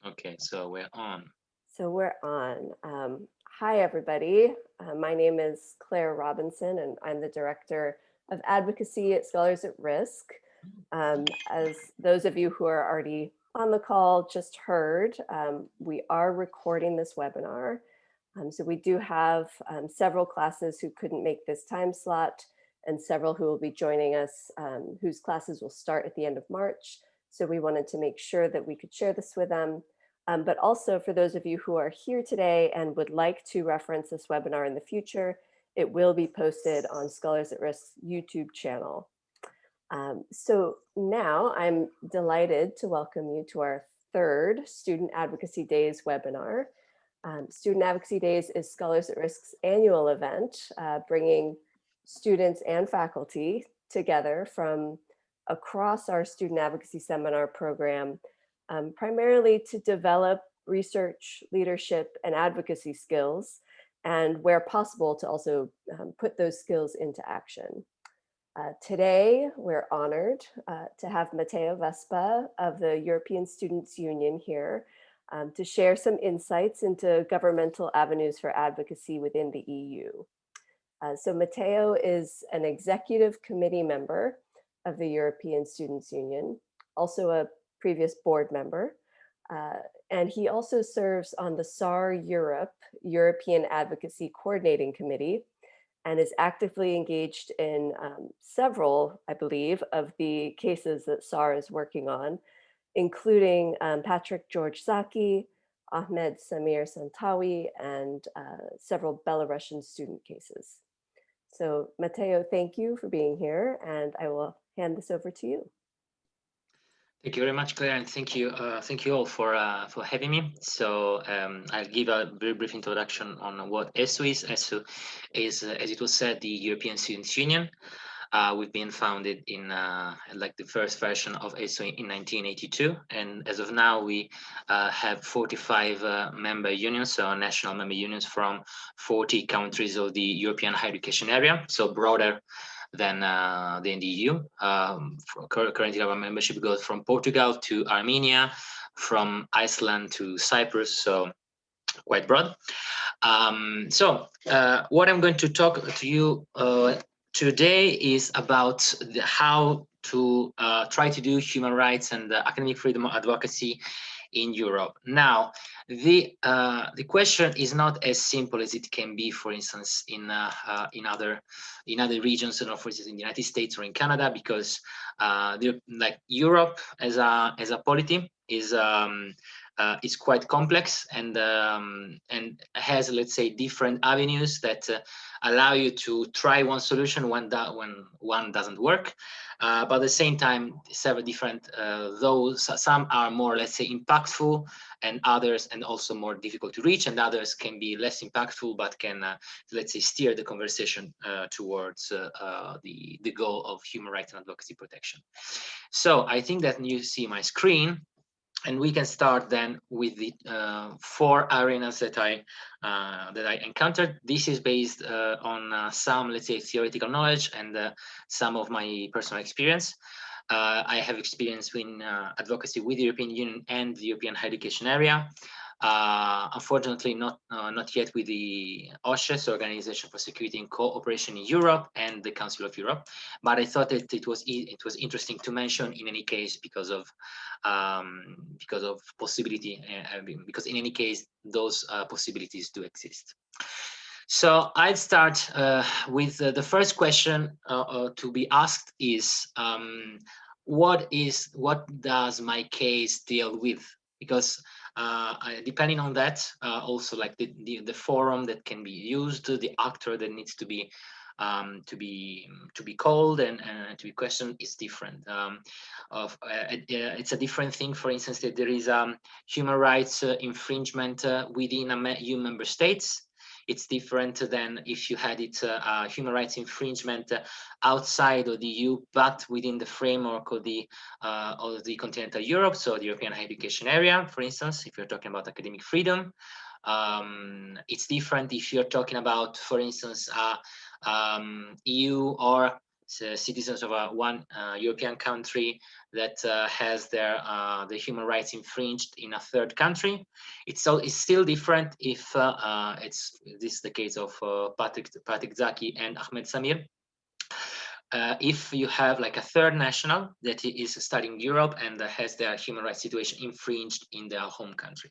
Okay, so we're on. So we're on. Hi, everybody. My name is Clare Robinson, and I'm the Director of Advocacy at Scholars at Risk. As those of you who are already on the call just heard, we are recording this webinar. So we do have several classes who couldn't make this time slot and several who will be joining us whose classes will start at the end of March. So we wanted to make sure that we could share this with them. But also for those of you who are here today and would like to reference this webinar in the future, it will be posted on Scholars at Risk's YouTube channel. So now I'm delighted to welcome you to our third Student Advocacy Days webinar. Student Advocacy Days is Scholars at Risk's annual event, bringing students and faculty together from across our student advocacy seminar program, primarily to develop research, leadership, and advocacy skills, and where possible to also put those skills into action. Today, we're honored to have Matteo Vespa of the European Students' Union here to share some insights into governmental avenues for advocacy within the EU. So Matteo is an executive committee member of the European Students' Union, also a previous board member, and he also serves on the SAR Europe, European Advocacy Coordinating Committee, and is actively engaged in several, I believe, of the cases that SAR is working on, including Patrick George Zaki, Ahmed Samir Santawi, and several Belarusian student cases. So Matteo, thank you for being here, and I will hand this over to you. Thank you very much, Claire, and thank you all for having me. So I'll give a very brief introduction on what ESU is. ESU is, as it was said, the European Students' Union. We've been founded in like the first version of ESU in 1982, and as of now we have 45 member unions, so national member unions from 40 countries of the European higher education area, so broader than the EU. Currently, our membership goes from Portugal to Armenia, from Iceland to Cyprus, so quite broad. What I'm going to talk to you today is about how to try to do human rights and academic freedom advocacy in Europe. Now, the question is not as simple as it can be, for instance, in other regions, for instance, in the United States or in Canada, because like Europe as a polity is quite complex and has, let's say, different avenues that allow you to try one solution when one doesn't work. But at the same time, several different, some are more, let's say, impactful, and others, and also more difficult to reach, and others can be less impactful, but can, let's say, steer the conversation towards the goal of human rights and advocacy protection. So I think that you see my screen, and we can start then with the 4 arenas that I encountered. This is based on some, let's say, theoretical knowledge and some of my personal experience. I have experience in advocacy with the European Union and the European higher education area. Unfortunately, not yet with the OSCE, Organization for Security and Cooperation in Europe, and the Council of Europe. But I thought that it was interesting to mention in any case because of possibility, because in any case those possibilities do exist. So I'd start with the first question to be asked is what does my case deal with? Because depending on that, also like the forum that can be used, the actor that needs to be called and to be questioned is different. It's a different thing, for instance, that there is human rights infringement within EU member states. It's different than if you had it human rights infringement outside of the EU, but within the framework of the continental Europe, so the European higher education area, for instance, if you're talking about academic freedom. It's different if you're talking about, for instance, EU or citizens of one European country that has their the human rights infringed in a third country. It's still different if this is the case of Patrick Zaki and Ahmed Samir. If you have like a third national that is studying Europe and has their human rights situation infringed in their home country.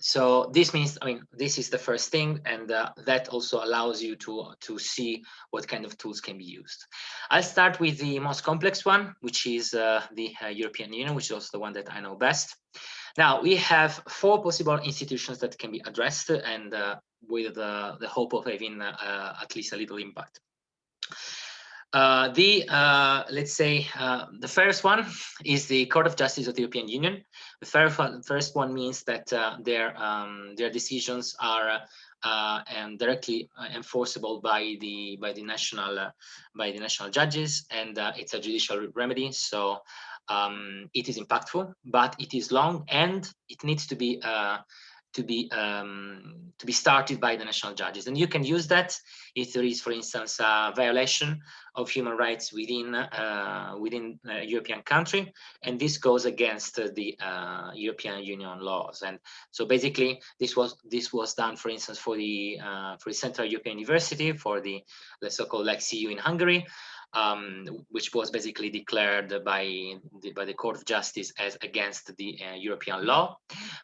So this means, I mean, this is the first thing, and that also allows you to see what kind of tools can be used. I'll start with the most complex one, which is the European Union, which is also the one that I know best. Now, we have 4 possible institutions that can be addressed, and with the hope of having at least a little impact. Let's say the first one is the Court of Justice of the European Union. The first one means that their decisions are directly enforceable by the national judges, and it's a judicial remedy. So it is impactful, but it is long, and it needs to be started by the national judges. And you can use that if there is, for instance, a violation of human rights within a European country, and this goes against the European Union laws. And so basically, this was done, for instance, for the Central European University, for the so-called like CU in Hungary, which was basically declared by the Court of Justice as against the European law.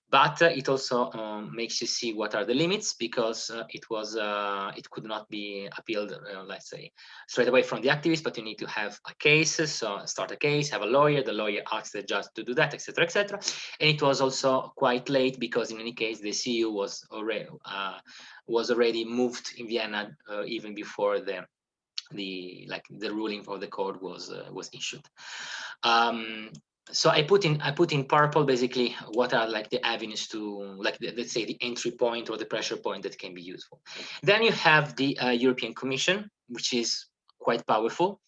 But it also makes you see what are the limits, because it could not be appealed, let's say, straight away from the activists, but you need to have a case. So start a case, have a lawyer, the lawyer asks the judge to do that, etc., etc. And it was also quite late, because in any case the CU was already moved in Vienna even before the ruling for the court was issued. So I put in purple basically what are like the avenues to, like let's say, the entry point or the pressure point that can be useful. Then you have the European Commission, which is quite powerful.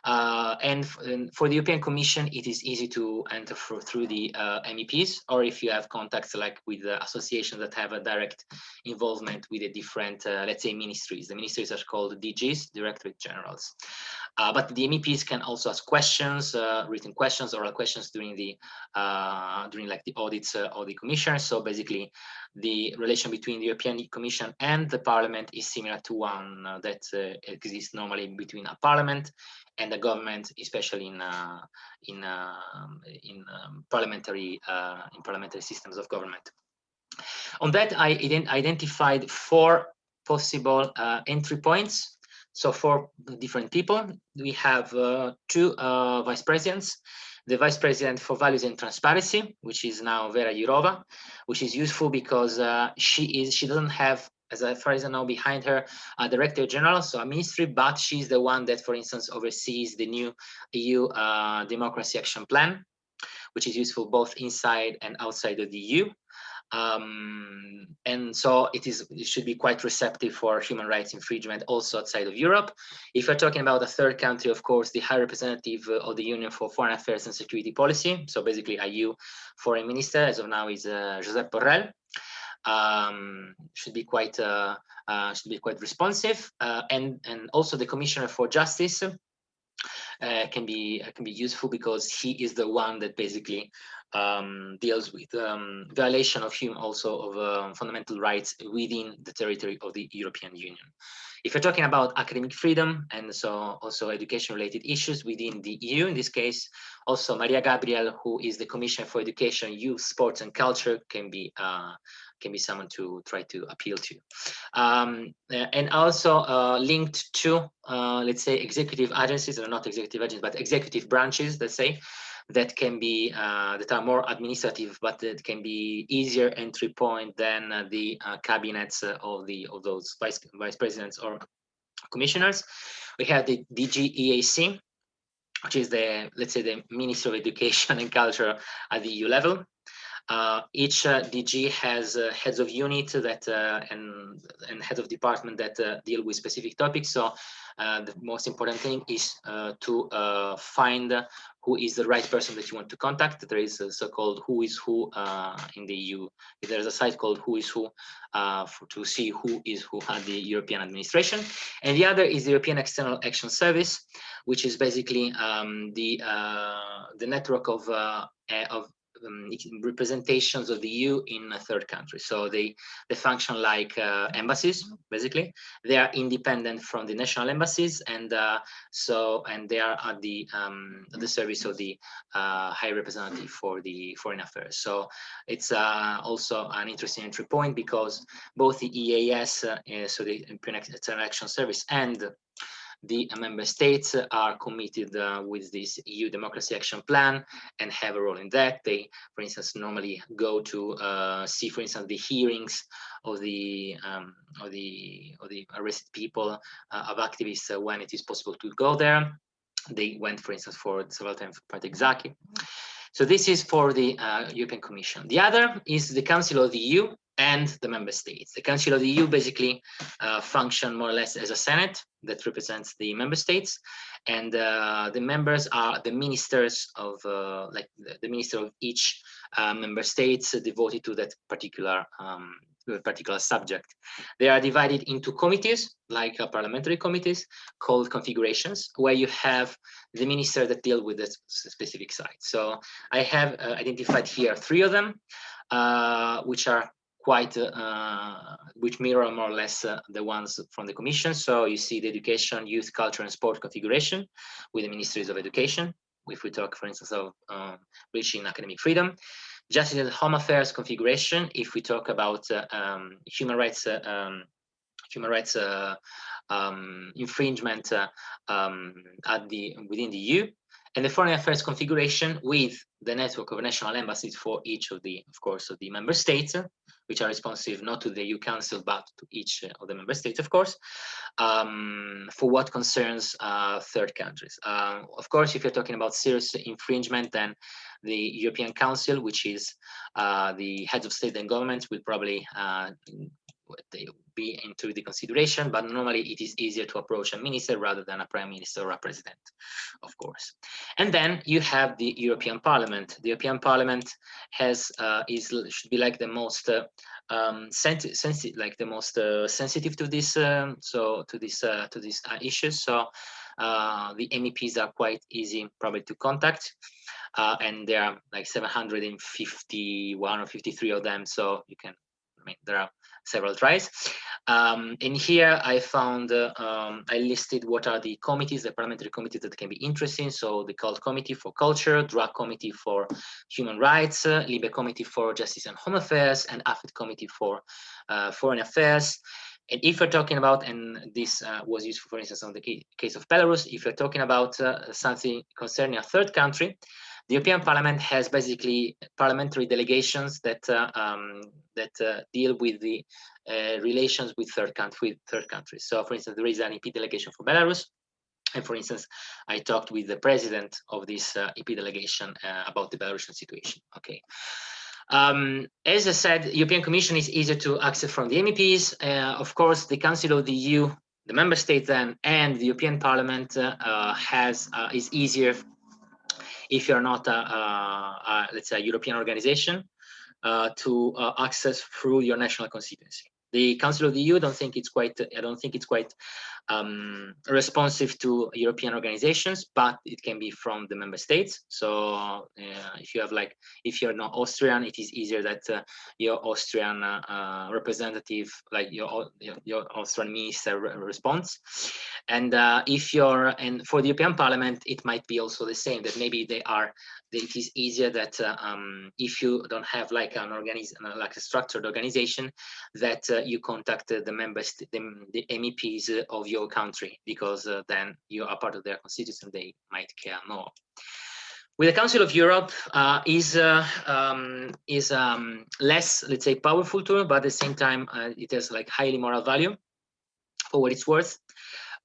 And for the European Commission, it is easy to enter through the MEPs, or if you have contacts like with the associations that have a direct involvement with the different, let's say, ministries. The ministries are called DGs, Directorate Generals. But the MEPs can also ask questions, written questions, oral questions during the audits of the Commission. So basically, the relation between the European Commission and the Parliament is similar to one that exists normally between a Parliament and the government, especially in parliamentary systems of government. On that, I identified 4 possible entry points. So 4 different people. We have 2 vice presidents. The vice president for values and transparency, which is now Vera Jourova, which is useful because she doesn't have, as far as I know, behind her a director general, so a ministry, but she's the one that, for instance, oversees the new EU Democracy Action Plan, which is useful both inside and outside of the EU. And so it should be quite receptive for human rights infringement also outside of Europe. If we're talking about a third country, of course, the High Representative of the Union for Foreign Affairs and Security Policy, so basically a EU Foreign Minister, as of now, is Josep Borrell. Should be quite responsive, and also the Commissioner for Justice can be useful, because he is the one that basically deals with violation of fundamental rights within the territory of the European Union. If we're talking about academic freedom and so also education-related issues within the EU, in this case, also Maria Gabriel, who is the Commissioner for Education, Youth, Sports and Culture, can be someone to try to appeal to. And also linked to, let's say, executive agencies, or not executive agencies, but executive branches, let's say, that can be that are more administrative, but that can be easier entry point than the cabinets of those vice presidents or commissioners. We have the DG which is let's say, the Ministry of Education and Culture at the EU level. Each DG has heads of unit that and heads of department that deal with specific topics. So the most important thing is to find who is the right person that you want to contact. There is a so-called Who is Who in the EU. There's a site called Who is Who to see who is who at the European administration. And the other is the European External Action Service, which is basically the network of representations of the EU in third countries. So they function like embassies, basically. They are independent from the national embassies, and they are at the service of the High Representative for the Foreign Affairs. So it's also an interesting entry point, because both the EAS, so the European External Action Service, and the member states are committed with this EU Democracy Action Plan and have a role in that. They, for instance, normally go to see, for instance, the hearings of the arrested people, of activists, when it is possible to go there. They went, for instance, for several times for Project Zaki. So this is for the European Commission. The other is the Council of the EU and the member states. The Council of the EU basically function more or less as a Senate that represents the member states, and the members are the ministers of like the minister of each member states devoted to that particular subject. They are divided into committees, like parliamentary committees, called configurations, where you have the minister that deal with the specific site. So I have identified here 3 of them, which are quite, which mirror more or less the ones from the Commission. So you see the Education, Youth, Culture and Sport configuration with the Ministries of Education, if we talk, for instance, of reaching academic freedom. Justice and Home Affairs configuration, if we talk about human rights infringement within the EU, and the Foreign Affairs configuration with the network of national embassies for each of the, of course, of the member states, which are responsive not to the EU Council but to each of the member states, of course, for what concerns third countries. Of course, if you're talking about serious infringement, then the European Council, which is the heads of state and governments, will probably they be into the consideration, but normally it is easier to approach a minister rather than a prime minister or a president, of course. And then you have the European Parliament. The European Parliament has should be like the most sensitive to this issues. So the MEPs are quite easy probably to contact. And there are like 751 or 53 of them, so you can, I mean, there are several tries. And here I found, I listed what are the committees, the parliamentary committees that can be interesting. So the Cult Committee for Culture, DRAC Committee for Human Rights, Libe Committee for Justice and Home Affairs, and AFET Committee for Foreign Affairs. And if you're talking about, and this was useful, for instance, on the case of Belarus, if you're talking about something concerning a third country, the European Parliament has basically parliamentary delegations that deal with the relations with third countries. So, for instance, there is an EP delegation for Belarus, and for instance, I talked with the president of this EP delegation about the Belarusian situation. Okay. As I said, the European Commission is easier to access from the MEPs. Of course, the Council of the EU, the member states then, and the European Parliament is easier if you're not let's say a European organization to access through your national constituency. The Council of the EU, I don't think it's quite responsive to European organizations, but it can be from the member states. So if you're not Austrian, it is easier that your Austrian representative, like your Austrian minister, responds. And and for the European Parliament, it might be also the same, that maybe it is easier that if you don't have like a structured organization, that you contact the members, the MEPs of your country, because then you are part of their constituency and they might care more. With the Council of Europe is less, let's say, powerful tool, but at the same time it has like highly moral value for what it's worth.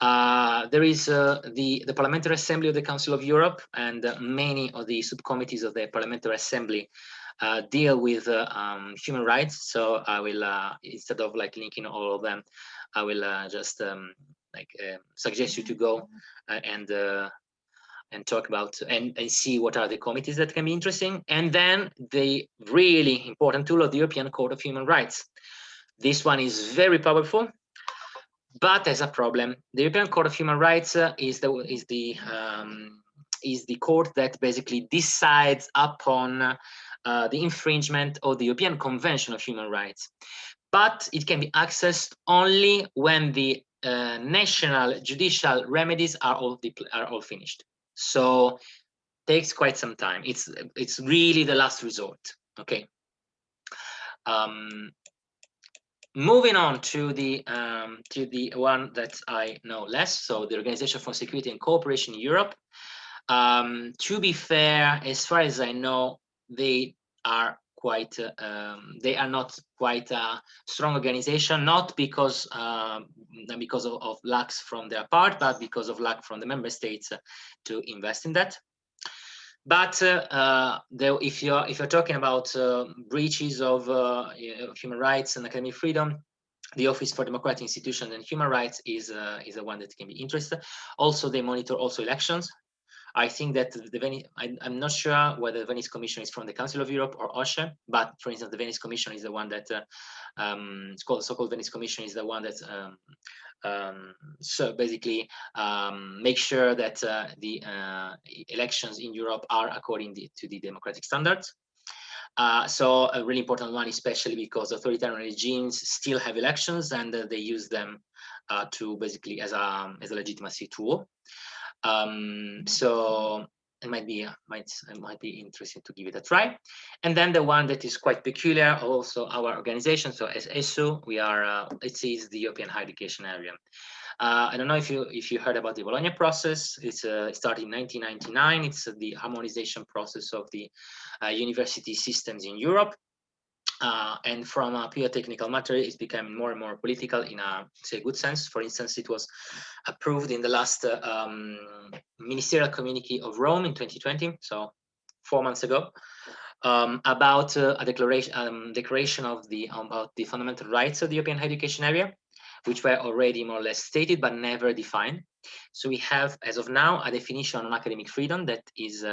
There is the Parliamentary Assembly of the Council of Europe, and many of the subcommittees of the Parliamentary Assembly deal with human rights. So I will, instead of like linking all of them, I will just suggest you to go and and talk about and see what are the committees that can be interesting. And then the really important tool of the European Court of Human Rights. This one is very powerful, but has a problem. The European Court of Human Rights is the court that basically decides upon the infringement of the European Convention of Human Rights. But it can be accessed only when the national judicial remedies are all finished. So takes quite some time. It's really the last resort. Okay. Moving on to the one that I know less, so the Organization for Security and Cooperation in Europe. To be fair, as far as I know, they are not quite a strong organization, not because of lacks from their part, but because of lack from the member states to invest in that. But if you're talking about breaches of human rights and academic freedom, the Office for Democratic Institutions and Human Rights is the one that can be interested. Also, they monitor also elections. I think that I'm not sure whether the Venice Commission is from the Council of Europe or OSCE, but for instance, the Venice Commission is the one that it's called so-called Venice Commission is the one that so basically make sure that the elections in Europe are according to the democratic standards. So a really important one, especially because authoritarian regimes still have elections and they use them to basically as a legitimacy tool. So it might be interesting to give it a try. And then the one that is quite peculiar, also our organization. So as ESU, we are it is the European Higher Education Area. I don't know if you heard about the Bologna process. It started in 1999. It's the harmonization process of the university systems in Europe. And from a pure technical matter, it's becoming more and more political in a good sense. For instance, it was approved in the last ministerial communique of Rome in 2020, so 4 months ago, about a declaration of about the fundamental rights of the European Higher Education Area, which were already more or less stated but never defined. So we have, as of now, a definition on academic freedom that is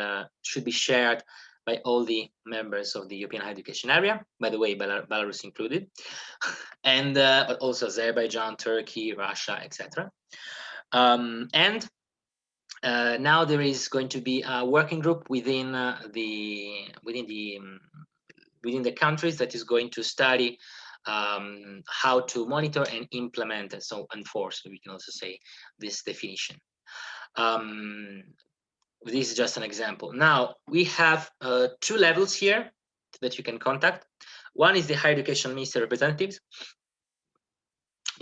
should be shared by all the members of the European Higher Education Area, by the way, Belarus included, and but also Azerbaijan, Turkey, Russia, etc. And now there is going to be a working group within the countries that is going to study how to monitor and implement, and so enforce, we can also say, this definition. This is just an example. Now we have 2 levels here that you can contact. One is the higher education minister representatives.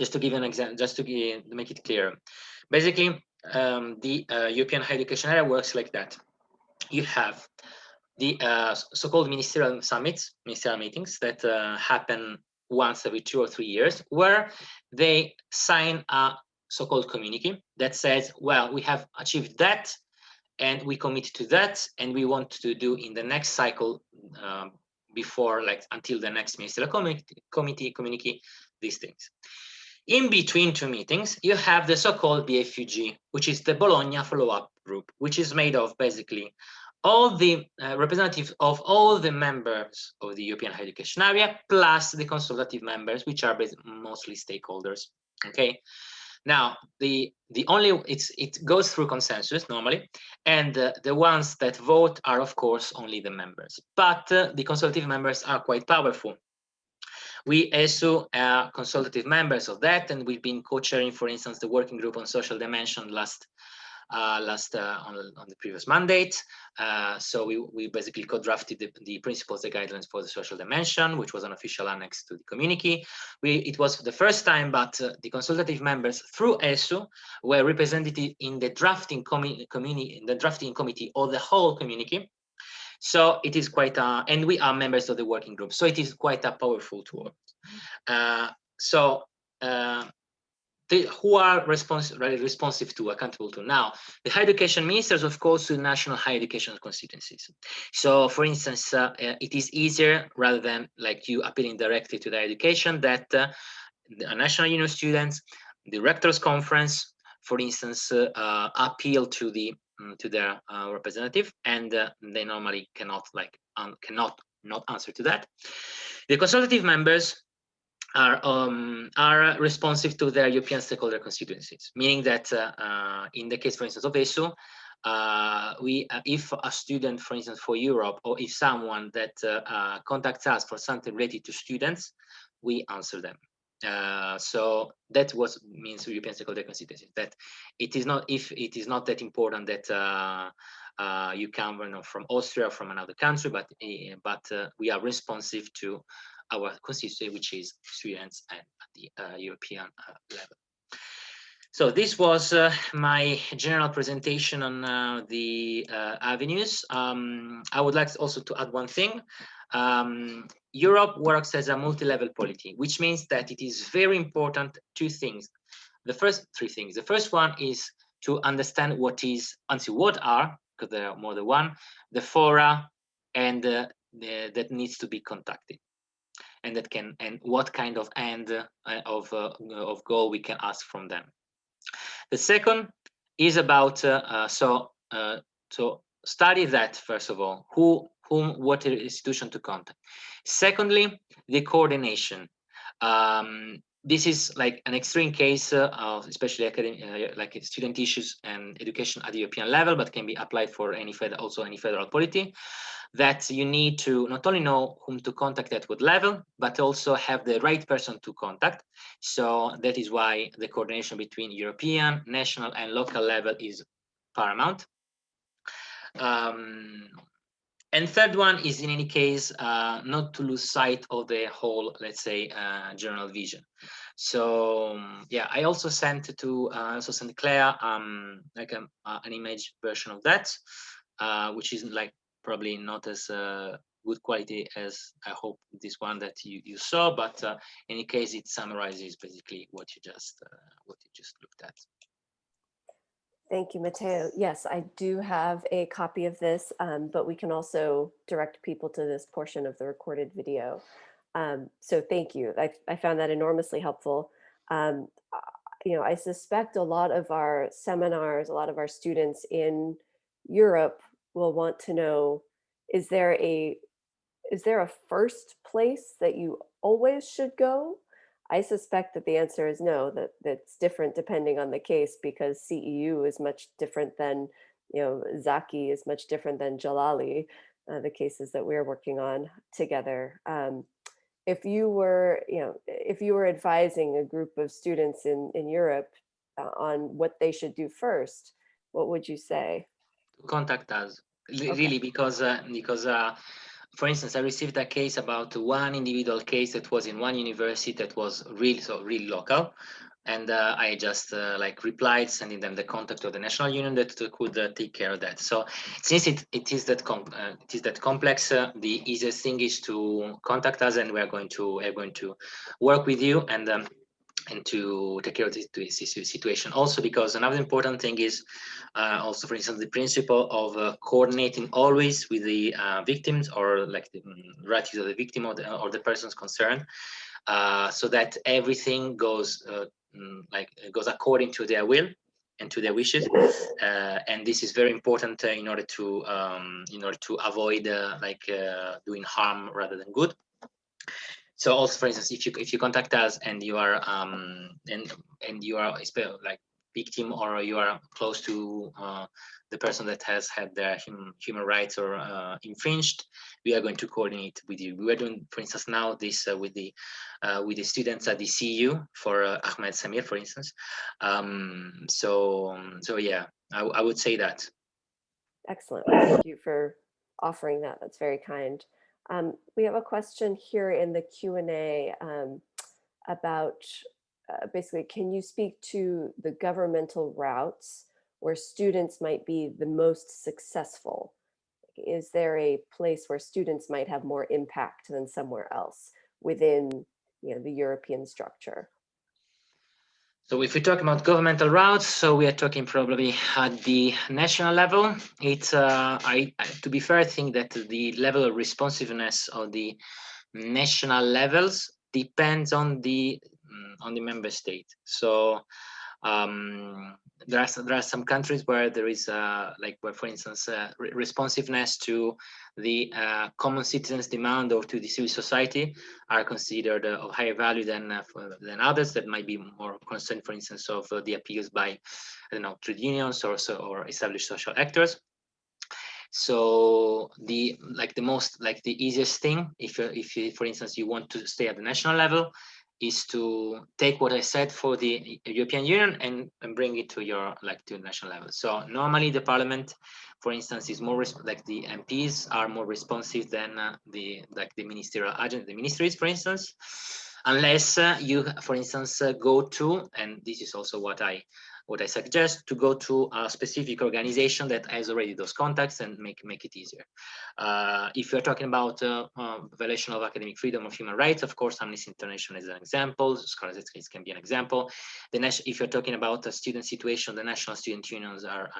Just to give an example, just to make it clear, basically the European Higher Education Area works like that. You have the so-called ministerial summits, ministerial meetings that happen once every 2 or 3 years, where they sign a so-called communique that says, well, we have achieved that, and we commit to that, and we want to do in the next cycle before, like, until the next ministerial communique, these things. In between 2 meetings, you have the so-called BFUG, which is the Bologna follow-up group, which is made of basically all the representatives of all the members of the European Higher Education Area, plus the consultative members, which are mostly stakeholders. Okay. Now, it goes through consensus normally, and the ones that vote are, of course, only the members. But the consultative members are quite powerful. We also are consultative members of that, and we've been co-chairing, for instance, the working group on social dimension on the previous mandate. So we basically co-drafted the principles, the guidelines for the social dimension, which was an official annex to the communique. It was the first time, but the consultative members through ESU were represented in the drafting committee of the whole communique. So it is quite and we are members of the working group. So it is quite a powerful tool. Who are responsive to, accountable to? Now, the higher education ministers, of course, to national higher education constituencies. So, for instance, it is easier, rather than like you appealing directly to the education, that the national union students, the rectors conference, for instance, appeal to the to their representative, and they normally cannot not answer to that. The consultative members are responsive to their European stakeholder constituencies, meaning that in the case, for instance, of ESU, if a student, for instance, for Europe, or if someone that contacts us for something related to students, we answer them. So that was means European stakeholder constituencies. That it is not, if it is not that important that you come from Austria or from another country, but we are responsive to our constituency, which is students at the European level. So this was my general presentation on the avenues. I would like also to add one thing. Europe works as a multi-level polity, which means that it is very important two things. The first three things. The first one is to understand what are, because there are more than one, the fora, and that needs to be contacted, and what kind of of goal we can ask from them. The second is about so study that, first of all, what institution to contact. Secondly, the coordination. This is like an extreme case of especially like student issues and education at the European level, but can be applied for any federal polity. That you need to not only know whom to contact at what level, but also have the right person to contact. So that is why the coordination between European, national, and local level is paramount. And third one is, in any case, not to lose sight of the whole, let's say, general vision. So yeah, I also sent to Clare like an image version of that, which is like probably not as good quality as I hope this one that you saw, but in any case, it summarizes basically what you just looked at. Thank you, Matteo. Yes, I do have a copy of this, but we can also direct people to this portion of the recorded video. So thank you. I found that enormously helpful. I suspect a lot of our seminars, a lot of our students in Europe will want to know, is there a first place that you always should go? I suspect that the answer is no, that's different depending on the case, because CEU is much different than, Zaki is much different than Jalali, the cases that we're working on together. If you were advising a group of students in Europe on what they should do first, what would you say? Contact us, Okay. really, because for instance, I received a case about one individual case that was in one university that was really local, and I just like replied, sending them the contact of the national union that could take care of that. So since it is that complex, the easiest thing is to contact us, and we're going to work with you and to take care of this situation. Also, because another important thing is also, for instance, the principle of coordinating always with the victims, or like the relatives of the victim, or the persons concerned, so that everything goes according to their will and to their wishes, and this is very important in order to avoid doing harm rather than good. So also, for instance, if you contact us and you are and you are like victim, or you are close to the person that has had their human rights or infringed, we are going to coordinate with you. We are doing, for instance, now this with the students at the CEU for Ahmed Samir, for instance. So yeah, I would say that. Excellent. Thank you for offering that. That's very kind. We have a question here in the Q&A about basically, can you speak to the governmental routes where students might be the most successful? Is there a place where students might have more impact than somewhere else within the European structure? So if we talk about governmental routes, so we are talking probably at the national level. It's to be fair, I think that the level of responsiveness of the national levels depends on the member state. So There are some countries where there is like where, for instance, responsiveness to the common citizens' demand or to the civil society are considered of higher value than others that might be more concerned, for instance, of the appeals by, I don't know, trade unions or established social actors. So the easiest thing, if for instance you want to stay at the national level, is to take what I said for the European Union and bring it to your to the national level. So normally the Parliament, for instance, is more the MPs are more responsive than the ministerial agent, the ministries, for instance, unless you, for instance, go to, and this is also what I suggest, to go to a specific organization that has already those contacts and make it easier. If you're talking about violation of academic freedom or human rights, of course, Amnesty International is an example. Scholars at Risk can be an example. If you're talking about a student situation, the national student unions are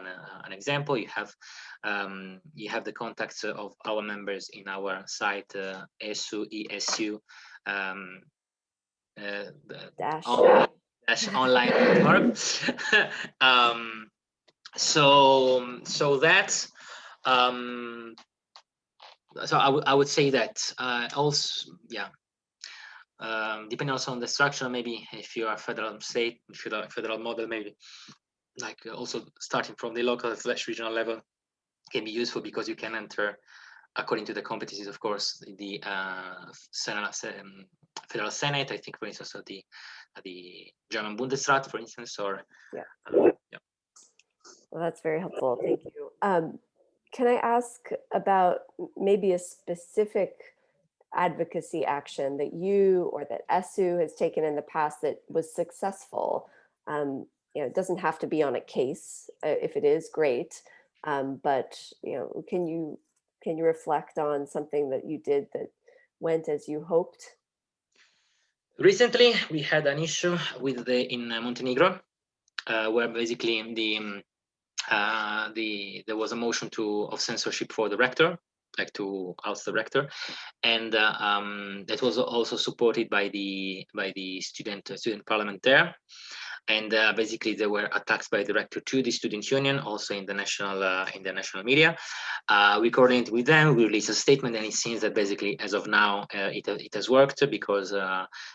an example. You have the contacts of our members in our site, ESU. Online.org. So that's so I would say that also, yeah, depending also on the structure, maybe if you are federal state, if you're a federal model, maybe also starting from the local / regional level can be useful, because you can enter according to the competencies, of course, the federal Senate, I think, for instance, of the German Bundesrat, for instance, or yeah. Yeah. Well, that's very helpful. Thank you. Can I ask about maybe a specific advocacy action that you or that ESU has taken in the past that was successful? It doesn't have to be on a case. If it is, great. But can you reflect on something that you did that went as you hoped? Recently, we had an issue in Montenegro, where basically there was a motion of censorship for the rector, to oust the rector, and that was also supported by the student parliament there. And basically there were attacks by the rector to the student union, also in the national media. We coordinated with them, we released a statement, and it seems that basically as of now it has worked, because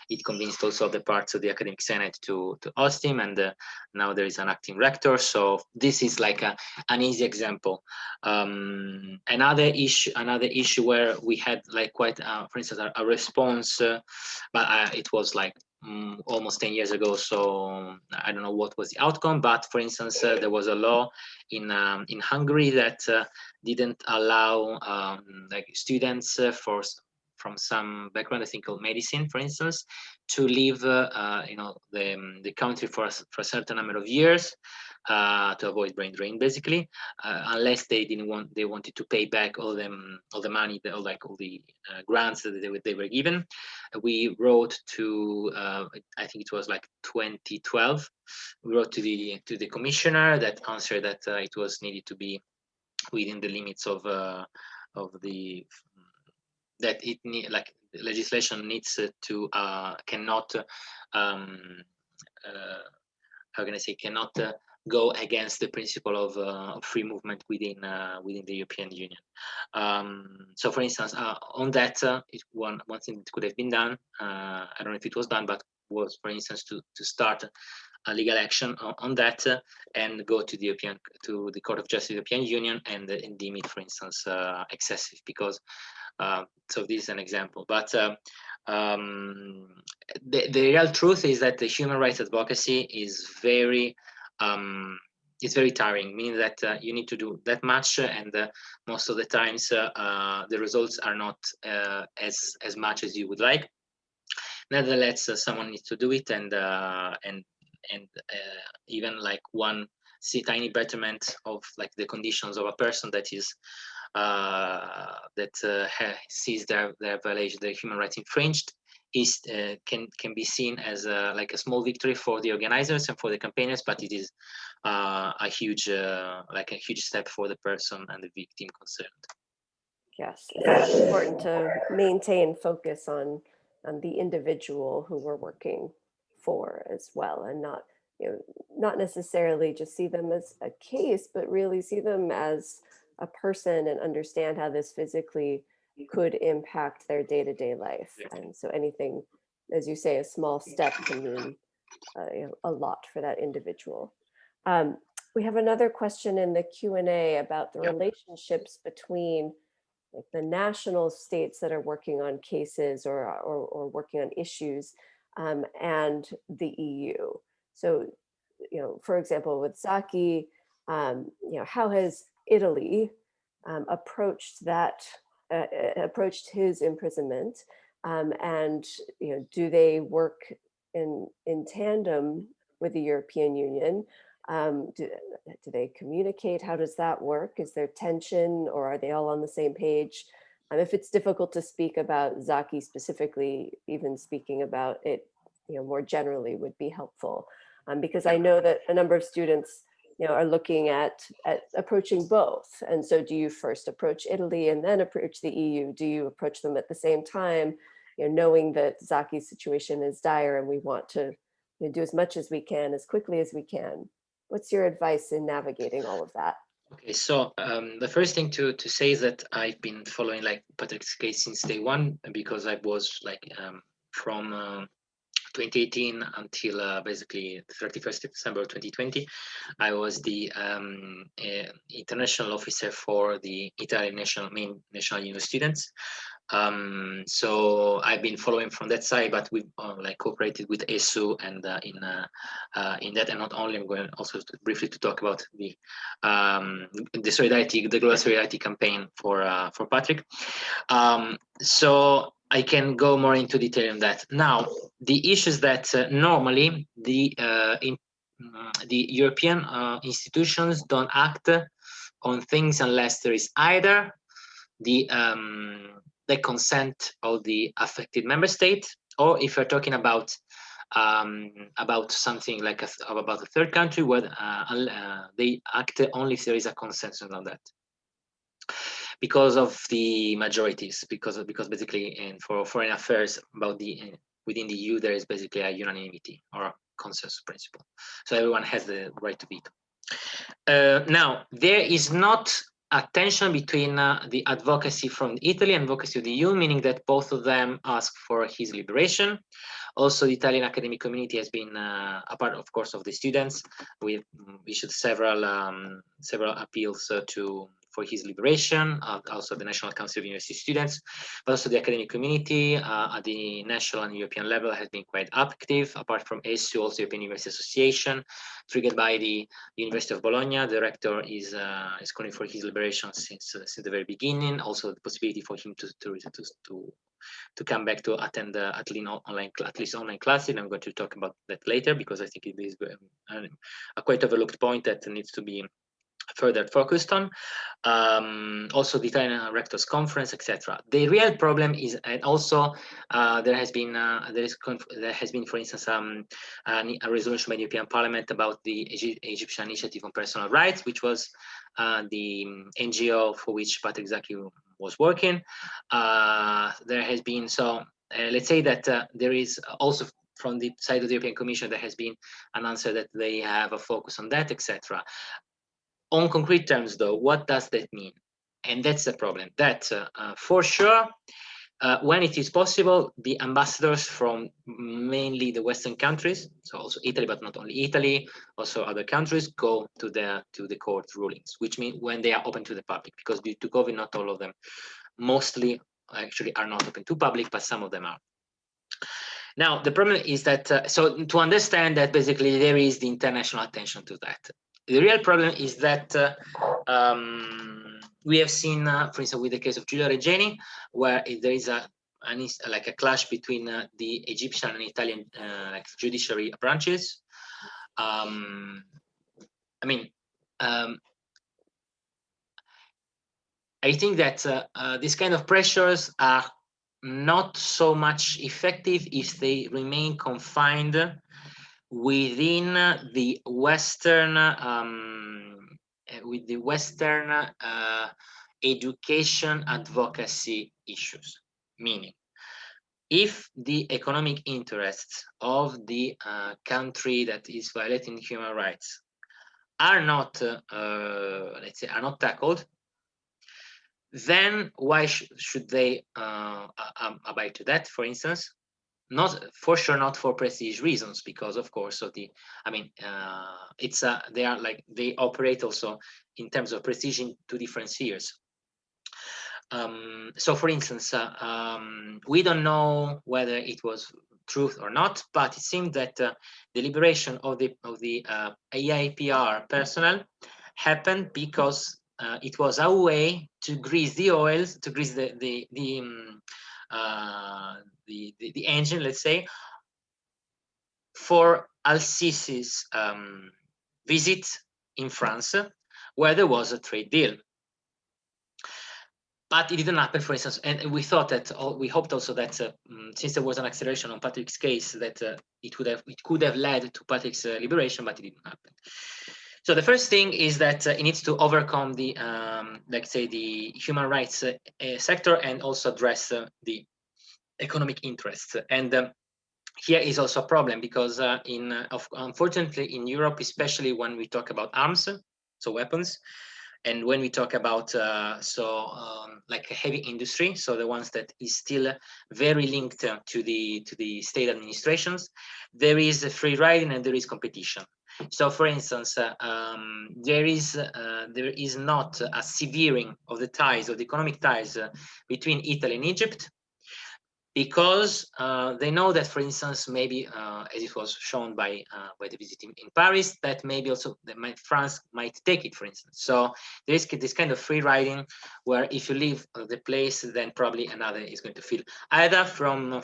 it convinced also the parts of the academic senate to oust him, and now there is an acting rector. So this is like an easy example. Another issue where we had quite for instance a response, but it was almost 10 years ago, so I don't know what was the outcome. But for instance, there was a law in Hungary that didn't allow students from some background, I think called medicine, for instance, to leave the country for a certain number of years, to avoid brain drain, basically, unless they wanted to pay back all the money, all the grants that they were given. We wrote to I think it was 2012. We wrote to the commissioner that answered that it was needed to be within the limits of the that it legislation needs to cannot how can I say, cannot go against the principle of free movement within the European Union. So, for instance, on that, one thing that could have been done, I don't know if it was done, but was, for instance, to start a legal action on that, and go to the Court of Justice of the European Union and deem it, for instance, excessive, because so this is an example. But the real truth is that the human rights advocacy is very it's very tiring, meaning that you need to do that much, and most of the times the results are not as much as you would like. Nevertheless, someone needs to do it, and even one tiny betterment of the conditions of a person that is sees their violation, their human rights infringed, is can be seen as a small victory for the organizers and for the campaigners, but it is a huge step for the person and the victim concerned. Yes, it's important to maintain focus on the individual who we're working for as well, and not not necessarily just see them as a case, but really see them as a person and understand how this physically could impact their day-to-day life. And so anything, as you say, a small step can mean a lot for that individual. We have another question in the Q&A about the relationships between like the national states that are working on cases or working on issues and the EU. So, for example, with Zaki, how has Italy approached that, approached his imprisonment, and do they work in tandem with the European Union? Do they communicate? How does that work? Is there tension, or are they all on the same page? If it's difficult to speak about Zaki specifically, even speaking about it, more generally would be helpful, because I know that a number of students, are looking at approaching both. And so, do you first approach Italy and then approach the EU? Do you approach them at the same time, knowing that Zaki's situation is dire and we want to do as much as we can, as quickly as we can? What's your advice in navigating all of that? Okay, so the first thing to say is that I've been following like Patrick's case since day one, because I was like from 2018 until basically 31st of December 2020, I was the international officer for the Italian national union students. So I've been following from that side, but we've like cooperated with ESU and in that, and not only, I'm going also briefly to talk about the solidarity, the global solidarity campaign for Patrick. So I can go more into detail on that. Now, the issues that normally the European institutions don't act on things unless there is either the consent of the affected member state, or if you're talking about something like about a third country, where they act only if there is a consensus on that, because of the majorities, because basically for foreign affairs about the within the EU there is basically a unanimity or a consensus principle, so everyone has the right to veto. Now, there is not a tension between the advocacy from Italy and advocacy of the EU, meaning that both of them ask for his liberation. Also, the Italian academic community has been a part, of course, of the students. We've issued several appeals for his liberation, also the National Council of University Students, but also the academic community at the national and European level has been quite active. Apart from ESU, also European University Association, triggered by the University of Bologna. The rector is calling for his liberation since the very beginning. Also, the possibility for him to come back to attend at least online classes. I'm going to talk about that later, because I think it is a quite overlooked point that needs to be further focused on. Also, the Italian Rectors Conference, etc. The real problem is, and also there has been, for instance, a resolution by the European Parliament about the Egyptian Initiative on Personal Rights, which was the NGO for which Patrick Zaki was working. There has been, so let's say that there is also from the side of the European Commission, there has been an answer that they have a focus on that, etc. On concrete terms, though, what does that mean? And that's the problem. That for sure, when it is possible, the ambassadors from mainly the Western countries, so also Italy, but not only Italy, also other countries, go to the court rulings, which means when they are open to the public, because due to COVID, not all of them, mostly actually are not open to public, but some of them are. Now, the problem is that, so to understand that basically there is the international attention to that. The real problem is that we have seen, for instance, with the case of Giulio Regeni, where there is a clash between the Egyptian and Italian judiciary branches. I think that these kind of pressures are not so much effective if they remain confined within the Western education advocacy issues. Meaning, if the economic interests of the country that is violating human rights are not, let's say, are not tackled, then why should they abide to that? For instance, not for sure, not for prestige reasons, because of course of the, I mean, it's they are like, they operate also in terms of prestige in two different spheres. So for instance, we don't know whether it was truth or not, but it seemed that the liberation of the AIPR personnel happened because it was a way to grease the oils, to grease the engine, let's say, for Al-Sisi's visit in France, where there was a trade deal. But it didn't happen, for instance, and we thought that, we hoped also that since there was an acceleration on Patrick's case, that it could have led to Patrick's liberation, but it didn't happen. So the first thing is that it needs to overcome the, let's say, the human rights sector, and also address the economic interests. And here is also a problem, because unfortunately in Europe, especially when we talk about arms, so weapons, and when we talk about like a heavy industry, so the ones that is still very linked to the state administrations, there is a free riding and there is competition. So for instance, there is not a severing of the ties, of the economic ties between Italy and Egypt, because they know that, for instance, maybe as it was shown by the visit in Paris, that maybe also France might take it, for instance. So there is this kind of free riding, where if you leave the place, then probably another is going to feel, either from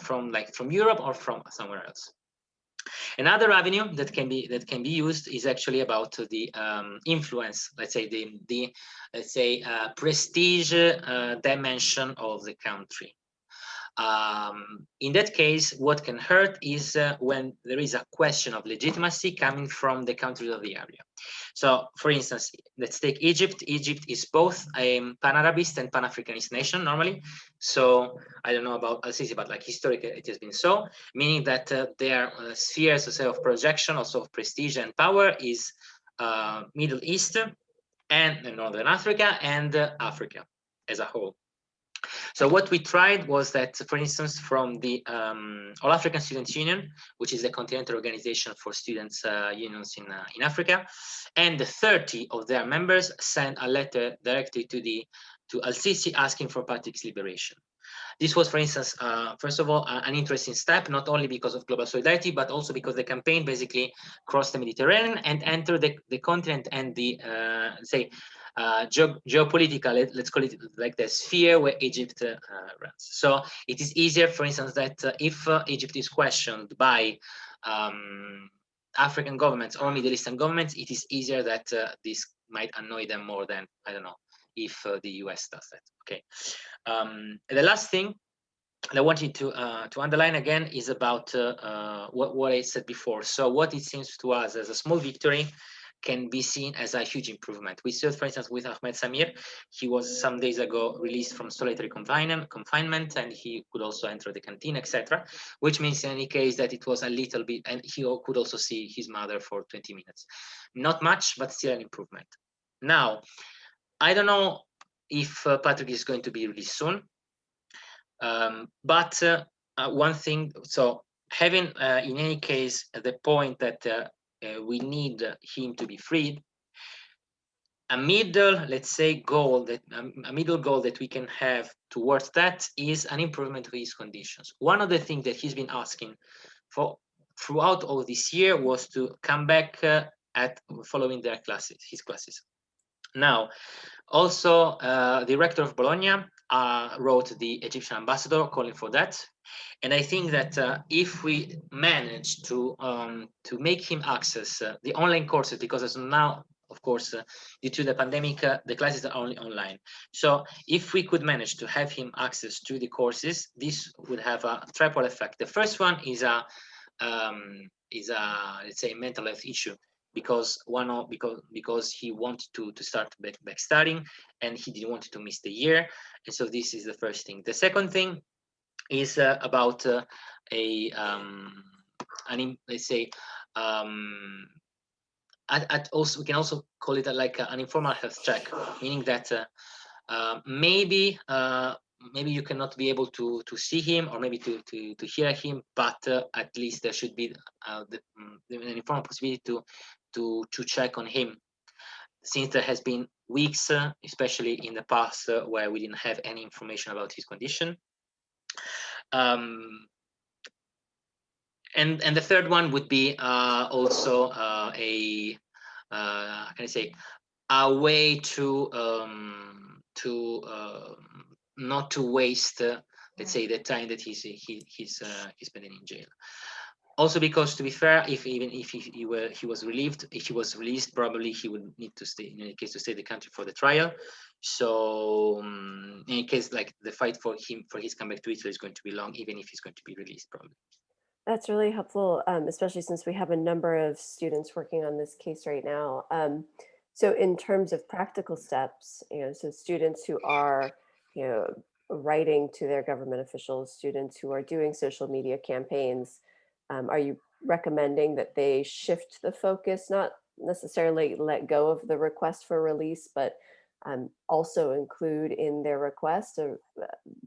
Europe or from somewhere else. Another avenue that can be used is actually about the influence, let's say the prestige dimension of the country. In that case, what can hurt is when there is a question of legitimacy coming from the countries of the area. So, for instance, let's take Egypt. Egypt is both a Pan-Arabist and Pan-Africanist nation normally. So I don't know about Al-Sisi, but like historically it has been so, meaning that their spheres, say, of projection, also of prestige and power, is Middle East and Northern Africa and Africa as a whole. So what we tried was that, for instance, from the All African Students Union, which is a continental organization for students unions in Africa, and 30 of their members sent a letter directly to Al-Sisi asking for Patrick's liberation. This was, for instance, first of all, an interesting step, not only because of global solidarity, but also because the campaign basically crossed the Mediterranean and entered the continent and the, geopolitical, let's call it like the sphere where Egypt runs. So it is easier, for instance, that if Egypt is questioned by African governments or Middle Eastern governments, it is easier that this might annoy them more than, I don't know, if the US does that. Okay. The last thing that I wanted to underline again is about what I said before. So what it seems to us as a small victory can be seen as a huge improvement. We saw, for instance, with Ahmed Samir, he was some days ago released from solitary confinement, and he could also enter the canteen, etc. Which means in any case that it was a little bit, and he could also see his mother for 20 minutes. Not much, but still an improvement. Now, I don't know if Patrick is going to be released soon. But one thing, so having in any case the point that we need him to be freed, a middle, let's say, goal that a middle goal that we can have towards that is an improvement of his conditions. One of the things that he's been asking for throughout all this year was to come back at following their classes, his classes. Now, also, the rector of Bologna wrote the Egyptian ambassador calling for that, and I think that if we manage to make him access the online courses, because as now, of course, due to the pandemic, the classes are only online. So if we could manage to have him access to the courses, this would have a triple effect. The first one is a let's say mental health issue, because because he wanted to start back studying and he didn't want to miss the year, and so this is the first thing. The second thing is about let's say also we can also call it like an informal health check, meaning that maybe maybe you cannot be able to see him or maybe to hear him, but at least there should be an informal possibility to check on him, since there has been weeks, especially in the past, where we didn't have any information about his condition. And the third one would be also how can I say, a way to not to waste, let's say, the time that he's spending in jail. Also, because to be fair, even if he was released, probably he would need to stay, in any case, to stay in the country for the trial. So in any case, like, the fight for his comeback to Italy is going to be long, even if he's going to be released, probably. That's really helpful, especially since we have a number of students working on this case right now. So in terms of practical steps, so students who are, writing to their government officials, students who are doing social media campaigns, are you recommending that they shift the focus, not necessarily let go of the request for release, but also include in their request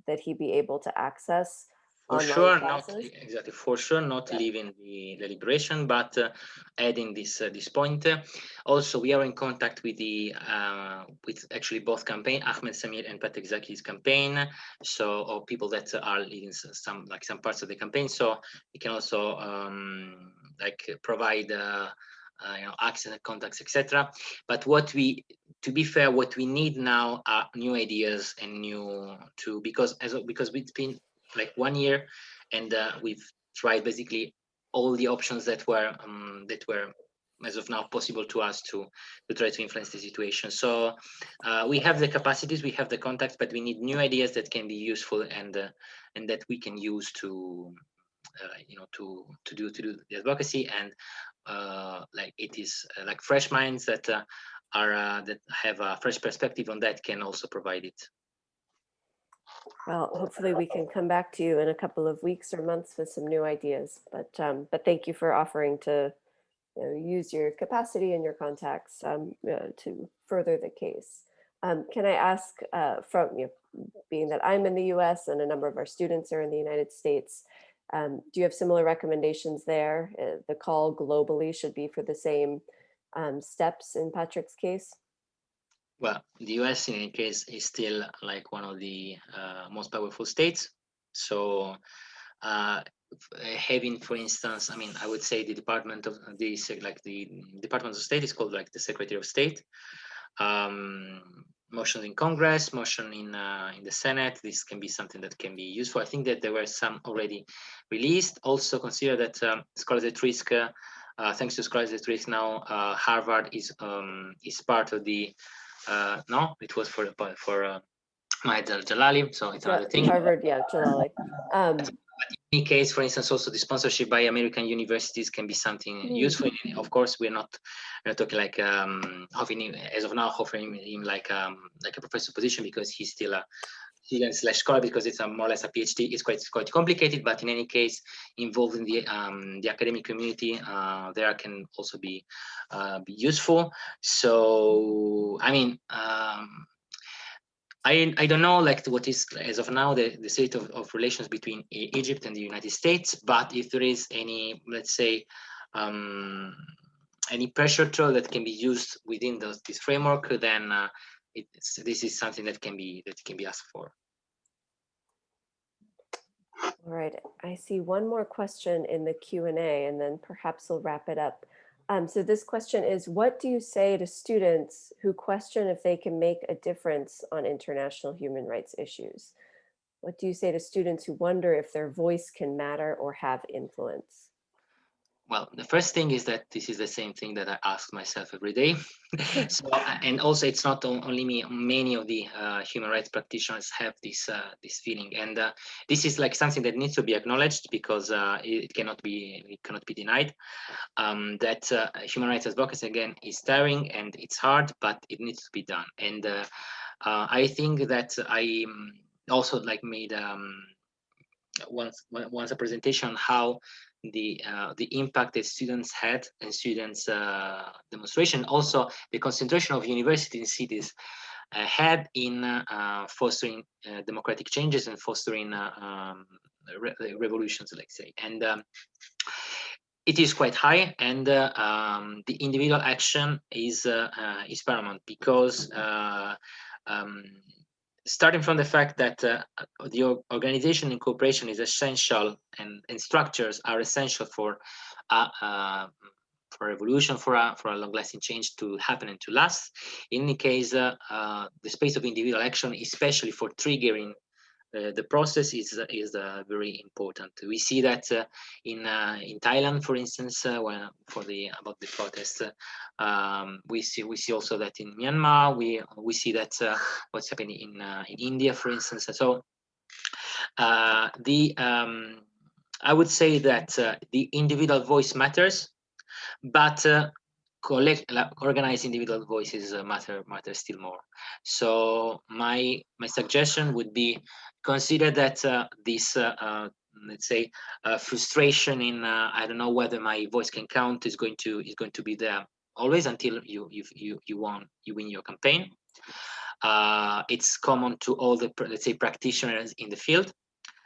that he be able to access For online sure, classes? exactly. For sure, not leaving the liberation, but adding this point. Also, we are in contact with with actually both campaign, Ahmed Samir and Patrick Zaki's campaign. So, or people that are leading some parts of the campaign. So we can also provide access and contacts, etc. But to be fair, what we need now are new ideas and because it's been like 1 year, and we've tried basically all the options that were as of now possible to us to try to influence the situation. So we have the capacities, we have the contacts, but we need new ideas that can be useful and that we can use to do the advocacy, and like it is like fresh minds that that have a fresh perspective on that can also provide it. Well, hopefully we can come back to you in a couple of weeks or months with some new ideas. But thank you for offering to use your capacity and your contacts to further the case. Can I ask, from being that I'm in the U.S. and a number of our students are in the United States, do you have similar recommendations there? The call globally should be for the same steps in Patrick's case? Well, the US in any case is still like one of the most powerful states. So having, for instance, I mean, I would say the Department of the Department of State is called like the Secretary of State. Motion in Congress, motion in the Senate. This can be something that can be useful. I think that there were some already released. Also consider that Scholars at Risk, thanks to Scholars at Risk now, Harvard is part of the. No, it was for Mahed Jalali, so it's another thing. Harvard, yeah, Jalali. In any case, for instance, also the sponsorship by American universities can be something useful. Of course, we're not talking like offering him, as of now, offering him like a professor position, because he's still a student/scholar, because it's more or less a PhD. It's quite complicated, but in any case, involved in the academic community, there can also be useful. So, I mean. I don't know like what is as of now the state of relations between Egypt and the United States, but if there is any, let's say, any pressure tool that can be used within this framework, then this is something that can be asked for. All right, I see one more question in the Q&A, and then perhaps we'll wrap it up. So this question is, what do you say to students who question if they can make a difference on international human rights issues? What do you say to students who wonder if their voice can matter or have influence? Well, the first thing is that this is the same thing that I ask myself every day. So, and also, it's not only me. Many of the human rights practitioners have this feeling, and this is like something that needs to be acknowledged, because it cannot be denied. That human rights advocacy, again, is tiring and it's hard, but it needs to be done. And I think that I also like made once a presentation on how the impact that students had and students demonstration, also the concentration of university in cities had in fostering democratic changes and fostering revolutions, let's say. And it is quite high, and the individual action is paramount, because starting from the fact that the organization and cooperation is essential, and structures are essential for revolution, for a long-lasting change to happen and to last. In any case, the space of individual action, especially for triggering the process, is very important. We see that in Thailand, for instance, when about the protest, we see also that in Myanmar. We see that what's happening in India, for instance. So I would say that the individual voice matters, but organized individual voices matter still more. So my suggestion would be, consider that this let's say frustration in I don't know whether my voice can count is going to be there always until you win your campaign. It's common to all the, let's say, practitioners in the field,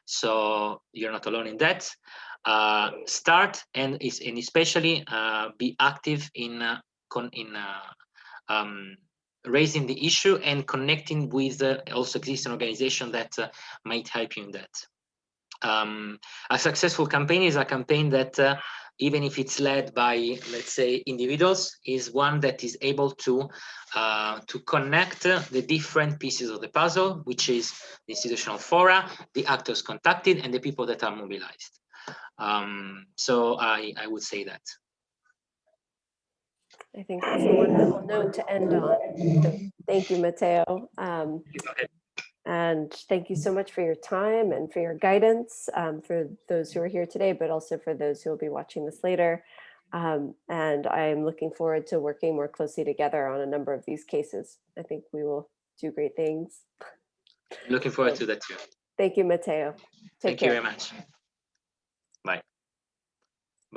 so you're not alone in that. Start and especially be active in raising the issue and connecting with also existing organization that might help you in that. A successful campaign is a campaign that even if it's led by, let's say, individuals, is one that is able to connect the different pieces of the puzzle, which is the institutional fora, the actors contacted, and the people that are mobilized. So I would say that. I think that's a wonderful note to end on. So thank you, Matteo. And thank you so much for your time and for your guidance, for those who are here today, but also for those who will be watching this later. And I'm looking forward to working more closely together on a number of these cases. I think we will do great things. Looking forward to that too. Thank you, Matteo. Take care. Thank you very much.